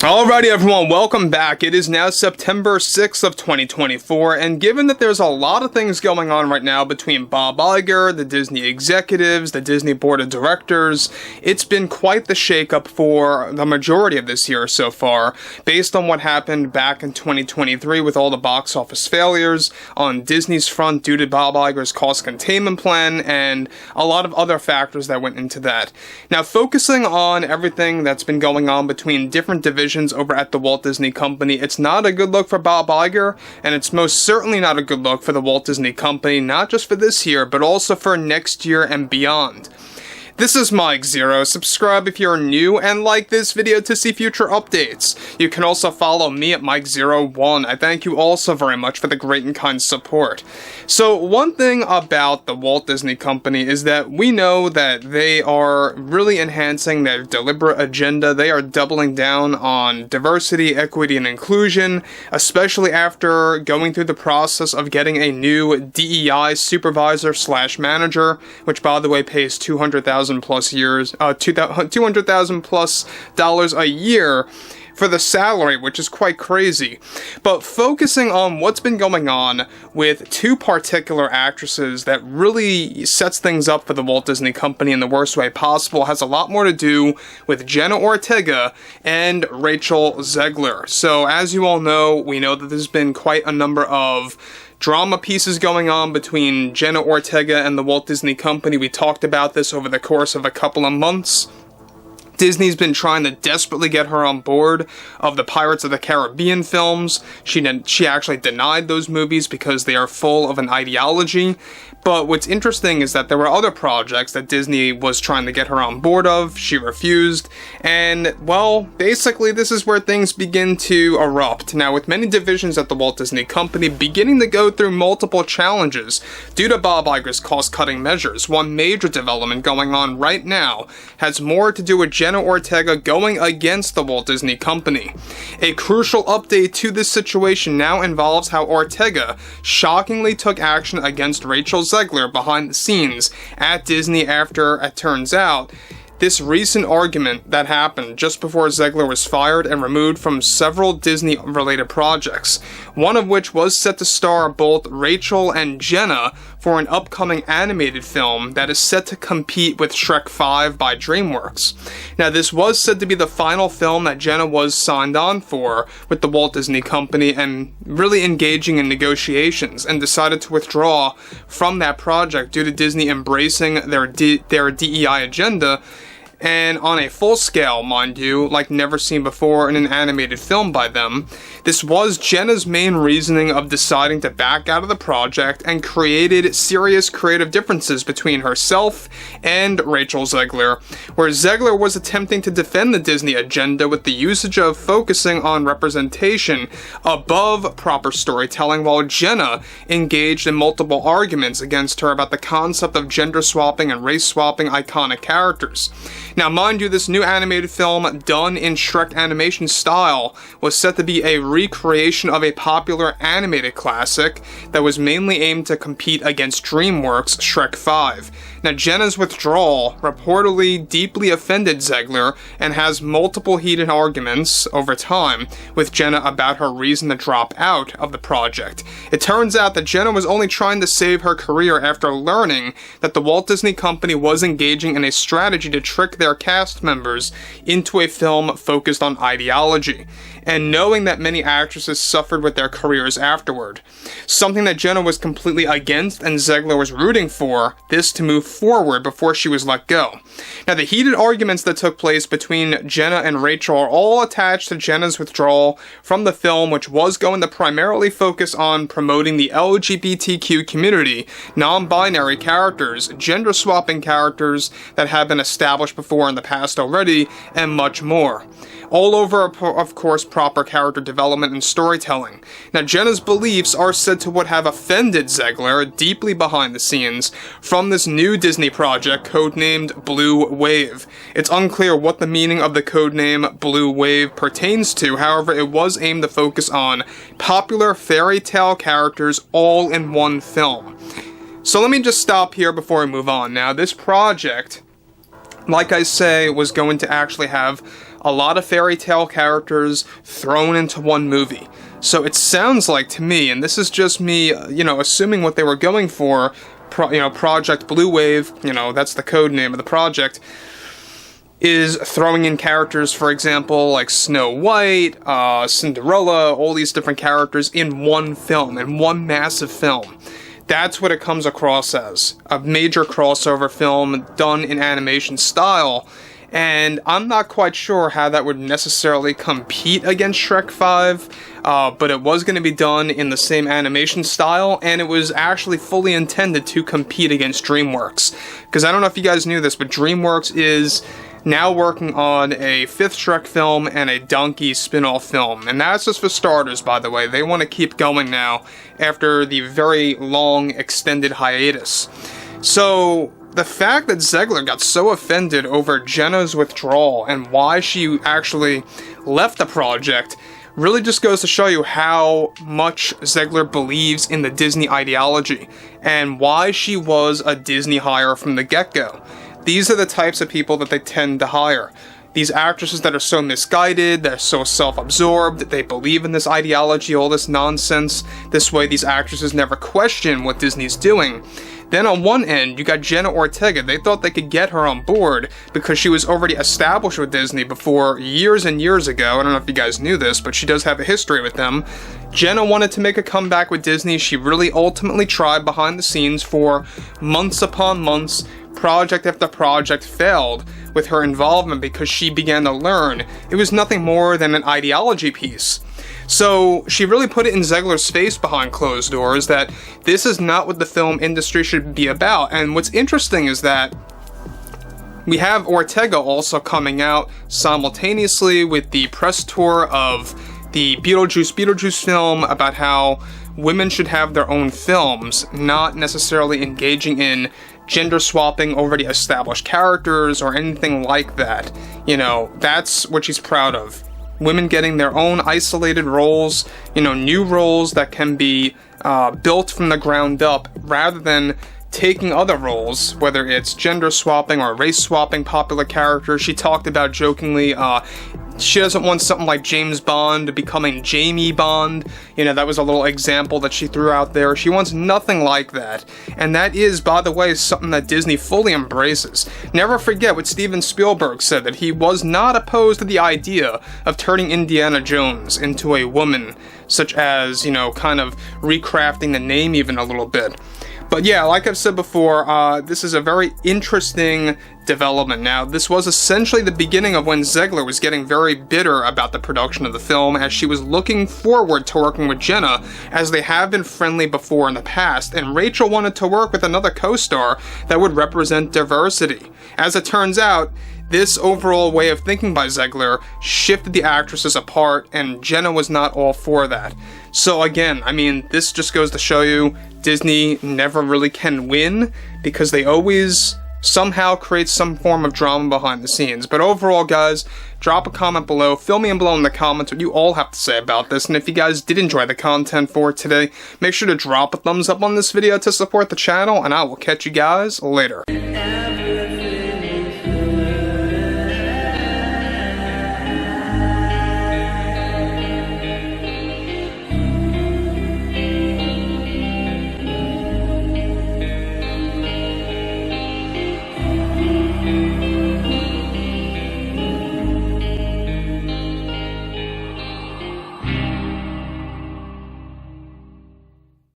Alrighty everyone, welcome back. It is now September 6th of 2024, and given that there's a lot of things going on right now between Bob Iger, the Disney executives, the Disney board of directors, it's been quite the shakeup for the majority of this year so far, based on what happened back in 2023 with all the box office failures on Disney's front due to Bob Iger's cost containment plan and a lot of other factors that went into that. Now, focusing on everything that's been going on between different divisions over at the Walt Disney Company, it's not a good look for Bob Iger, and it's most certainly not a good look for the Walt Disney Company, not just for this year, but also for next year and beyond. This is Mike Zero. Subscribe if you're new and like this video to see future updates. You can also follow me at Mike01. I thank you all so very much for the great and kind support. So one thing about the Walt Disney Company is that we know that they are really enhancing their deliberate agenda. They are doubling down on diversity, equity, and inclusion, especially after going through the process of getting a new DEI supervisor / manager, which by the way pays $200,000 plus $200,000+ a year for the salary, which is quite crazy. But focusing on what's been going on with two particular actresses that really sets things up for the Walt Disney Company in the worst way possible has a lot more to do with Jenna Ortega and Rachel Zegler. So as you all know, we know that there's been quite a number of drama pieces going on between Jenna Ortega and the Walt Disney Company. We talked about this over the course of a couple of months. Disney's been trying to desperately get her on board of the Pirates of the Caribbean films. She actually denied those movies because they are full of an ideology. But what's interesting is that there were other projects that Disney was trying to get her on board of. She refused. And, well, basically this is where things begin to erupt. Now, with many divisions at the Walt Disney Company beginning to go through multiple challenges due to Bob Iger's cost-cutting measures, one major development going on right now has more to do with Jenna Ortega going against the Walt Disney Company. A crucial update to this situation now involves how Ortega shockingly took action against Rachel Zegler behind the scenes at Disney after, it turns out, this recent argument that happened just before Zegler was fired and removed from several Disney-related projects, one of which was set to star both Rachel and Jenna for an upcoming animated film that is set to compete with Shrek 5 by DreamWorks. Now, this was said to be the final film that Jenna was signed on for with the Walt Disney Company and really engaging in negotiations, and decided to withdraw from that project due to Disney embracing their DEI agenda, and on a full scale, mind you, like never seen before in an animated film by them. This was Jenna's main reasoning of deciding to back out of the project, and created serious creative differences between herself and Rachel Zegler, where Zegler was attempting to defend the Disney agenda with the usage of focusing on representation above proper storytelling, while Jenna engaged in multiple arguments against her about the concept of gender swapping and race swapping iconic characters. Now, mind you, this new animated film, done in Shrek animation style, was set to be a recreation of a popular animated classic that was mainly aimed to compete against DreamWorks' Shrek 5. Now, Jenna's withdrawal reportedly deeply offended Zegler, and has multiple heated arguments over time with Jenna about her reason to drop out of the project. It turns out that Jenna was only trying to save her career after learning that the Walt Disney Company was engaging in a strategy to trick their cast members into a film focused on ideology, and knowing that many actresses suffered with their careers afterward. Something that Jenna was completely against, and Zegler was rooting for this to move forward before she was let go. Now, the heated arguments that took place between Jenna and Rachel are all attached to Jenna's withdrawal from the film, which was going to primarily focus on promoting the LGBTQ community, non-binary characters, gender-swapping characters that have been established before in the past already, and much more. All over, of course, proper character development and storytelling. Now, Jenna's beliefs are said to would have offended Zegler deeply behind the scenes from this new Disney project codenamed Blue Wave. It's unclear what the meaning of the codename Blue Wave pertains to, however, it was aimed to focus on popular fairy tale characters all in one film. So let me just stop here before we move on. Now, this project, like I say, was going to actually have a lot of fairy tale characters thrown into one movie. So it sounds like to me, and this is just me, assuming what they were going for, Project Blue Wave, that's the code name of the project, is throwing in characters, for example, like Snow White, Cinderella, all these different characters in one film, in one massive film. That's what it comes across as, a major crossover film done in animation style, and I'm not quite sure how that would necessarily compete against Shrek 5, but it was going to be done in the same animation style, and it was actually fully intended to compete against DreamWorks. Because I don't know if you guys knew this, but DreamWorks is now working on a 5th Shrek film and a Donkey spin-off film. And that's just for starters, by the way. They want to keep going now after the very long, extended hiatus. So the fact that Zegler got so offended over Jenna's withdrawal and why she actually left the project really just goes to show you how much Zegler believes in the Disney ideology and why she was a Disney hire from the get-go. These are the types of people that they tend to hire. These actresses that are so misguided, they're so self-absorbed, they believe in this ideology, all this nonsense. This way these actresses never question what Disney's doing. Then on one end, you got Jenna Ortega. They thought they could get her on board because she was already established with Disney before years and years ago. I don't know if you guys knew this, but she does have a history with them. Jenna wanted to make a comeback with Disney. She really ultimately tried behind the scenes for months upon months. Project after project failed with her involvement because she began to learn it was nothing more than an ideology piece. So she really put it in Zegler's face behind closed doors that this is not what the film industry should be about. And what's interesting is that we have Ortega also coming out simultaneously with the press tour of the Beetlejuice film about how women should have their own films, not necessarily engaging in gender swapping already established characters or anything like that. That's what she's proud of. Women getting their own isolated roles, new roles that can be built from the ground up rather than taking other roles, whether it's gender swapping or race swapping popular characters. She talked about jokingly, she doesn't want something like James Bond becoming Jamie Bond. That was a little example that she threw out there. She wants nothing like that. And that is, by the way, something that Disney fully embraces. Never forget what Steven Spielberg said, that he was not opposed to the idea of turning Indiana Jones into a woman, such as, kind of recrafting the name even a little bit. But yeah, like I've said before, this is a very interesting development. Now, this was essentially the beginning of when Zegler was getting very bitter about the production of the film, as she was looking forward to working with Jenna, as they have been friendly before in the past, and Rachel wanted to work with another co-star that would represent diversity. As it turns out, this overall way of thinking by Zegler shifted the actresses apart, and Jenna was not all for that. So again, this just goes to show you Disney never really can win, because they always somehow create some form of drama behind the scenes. But overall, guys, drop a comment below, fill me in below in the comments what you all have to say about this, and if you guys did enjoy the content for today, make sure to drop a thumbs up on this video to support the channel, and I will catch you guys later.